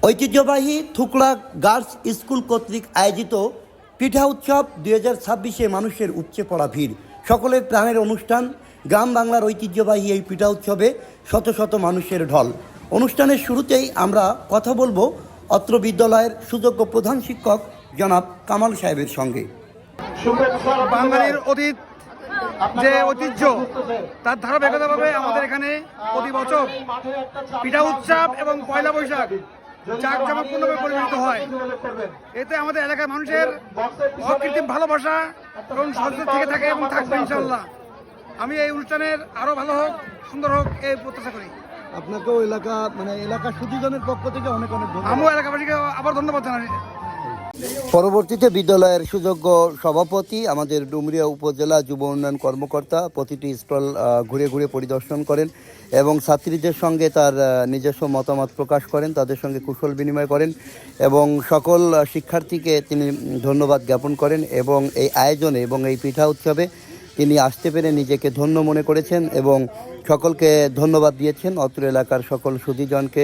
ঐতিহ্যবাহী থুকলা girls school কর্তৃক আয়োজিত পিঠা উৎসব 2026-এ মানুষের উপচে পড়া ভিড়, সকলের প্রাণের অনুষ্ঠান। গ্রাম বাংলার ঐতিহ্যবাহী এই পিঠা উৎসবে শত শত মানুষের ঢল। অনুষ্ঠানের শুরুতেই আমরা কথা বলবো অত্র বিদ্যালয়ের সুযোগ্য প্রধান শিক্ষক জনাব কামাল সাহেবের সঙ্গে। বাঙালির অতীত যে ঐতিহ্য তার ধারাবাহিকতাভাবে আমাদের এখানে প্রতি বছর পিঠা উৎসব এবং পয়লা বৈশাখ জাঁকজমকপূর্ণভাবে পরিবেশিত হয়। এতে আমাদের এলাকার মানুষের অকৃত্রিম ভালোবাসা এবং সহযোগিতা থেকে থাকে এবং থাকবে ইনশাল্লাহ। আমি এই অনুষ্ঠানের আরো ভালো হোক, সুন্দর হোক এই প্রত্যাশা করি। আপনাকেও এলাকার সুদীজনের পক্ষ থেকে অনেক ধন্যবাদ। আমিও এলাকাবাসীকে আবার ধন্যবাদ জানাই। পরবর্তীতে বিদ্যালয়ের সুযোগ্য সভাপতি, আমাদের ডুমুরিয়া উপজেলা যুব উন্নয়ন কর্মকর্তা প্রতিটি স্টল ঘুরে ঘুরে পরিদর্শন করেন এবং ছাত্রীদের সঙ্গে তার নিজস্ব মতামত প্রকাশ করেন, তাদের সঙ্গে কুশল বিনিময় করেন এবং সকল শিক্ষার্থীকে তিনি ধন্যবাদ জ্ঞাপন করেন এবং এই আয়োজনে এবং এই পিঠা উৎসবে তিনি আসতে পেরে নিজেকে ধন্য মনে করেছেন এবং সকলকে ধন্যবাদ দিয়েছেন। অত্র এলাকার সকল সুধীজনকে,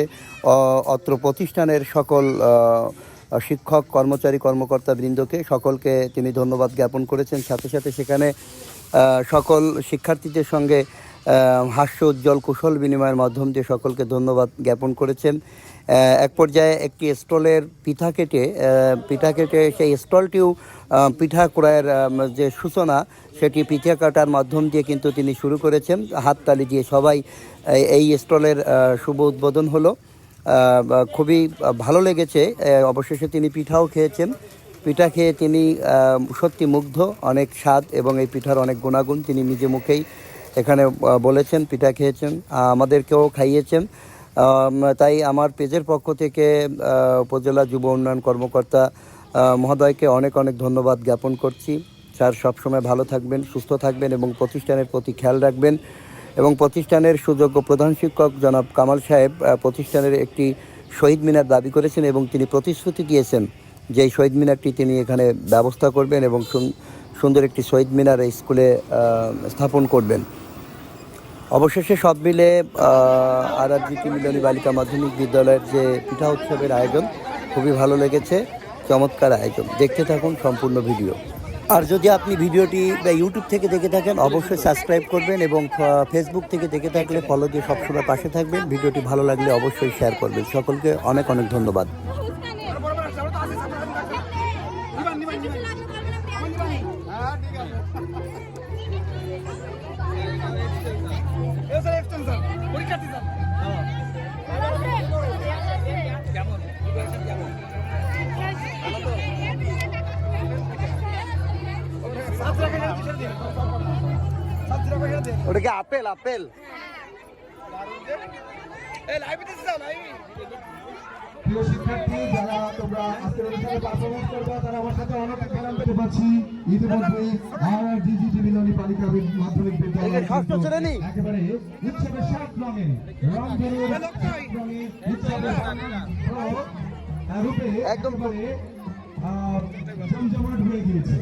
অত্র প্রতিষ্ঠানের সকল শিক্ষক, কর্মচারী, কর্মকর্তা বৃন্দকে সকলকে তিনি ধন্যবাদ জ্ঞাপন করেছেন। সাথে সাথে সেখানে সকল শিক্ষার্থীদের সঙ্গে হাস্য উজ্জ্বল কুশল বিনিময়ের মাধ্যম দিয়ে সকলকে ধন্যবাদ জ্ঞাপন করেছেন। এক পর্যায়ে একটি স্টলের পিঠা কেটে সেই স্টলটিও পিঠা ক্রয়ের যে সূচনা, সেটি পিঠা কাটার মাধ্যম দিয়ে কিন্তু তিনি শুরু করেছেন। হাততালি দিয়ে সবাই এই স্টলের শুভ উদ্বোধন হলো। খুবই ভালো লেগেছে। অবশেষে তিনি পিঠাও খেয়েছেন। পিঠা খেয়ে তিনি সত্যি মুগ্ধ, অনেক স্বাদ এবং এই পিঠার অনেক গুণাগুণ তিনি নিজে মুখেই এখানে বলেছেন। পিঠা খেয়েছেন, আমাদেরকেও খাইয়েছেন। তাই আমার পেজের পক্ষ থেকে উপজেলা যুব উন্নয়ন কর্মকর্তা মহোদয়কে অনেক ধন্যবাদ জ্ঞাপন করছি। স্যার সবসময় ভালো থাকবেন, সুস্থ থাকবেন এবং প্রতিষ্ঠানের প্রতি খেয়াল রাখবেন। এবং প্রতিষ্ঠানের সুযোগ্য প্রধান শিক্ষক জনাব কামাল সাহেব প্রতিষ্ঠানের একটি শহীদ মিনার দাবি করেছেন এবং তিনি প্রতিশ্রুতি দিয়েছেন যে এই শহীদ মিনারটি তিনি এখানে ব্যবস্থা করবেন এবং সুন্দর একটি শহীদ মিনার এই স্কুলে স্থাপন করবেন। অবশেষে সব মিলে RRGT মিলনী বালিকা মাধ্যমিক বিদ্যালয়ের যে পিঠা উৎসবের আয়োজন খুবই ভালো লেগেছে, চমৎকার আয়োজন। দেখতে থাকুন সম্পূর্ণ ভিডিও। আর যদি আপনি ভিডিওটি ইউটিউব থেকে দেখে থাকেন অবশ্যই সাবস্ক্রাইব করবেন এবং ফেসবুক থেকে দেখে থাকলে ফলো দিয়ে সবসময় পাশে থাকবেন। ভিডিওটি ভালো লাগলে অবশ্যই শেয়ার করবেন। সকলকে অনেক ধন্যবাদ। ওটা কি আপেল? আপেল প্রিয় শিক্ষার্থী, যারা তোমরা আজকের অনুষ্ঠানে পারফরমেন্স করবে তারা আমার সাথে অনেক খেলাম পেতে পাচ্ছি। ইতিমধ্যে RRGT মিলনী বালিকা মাধ্যমিক বিদ্যালয় একেবারে উৎসবের সব রঙে রূপে একদম জমজমাট হয়ে গিয়েছে।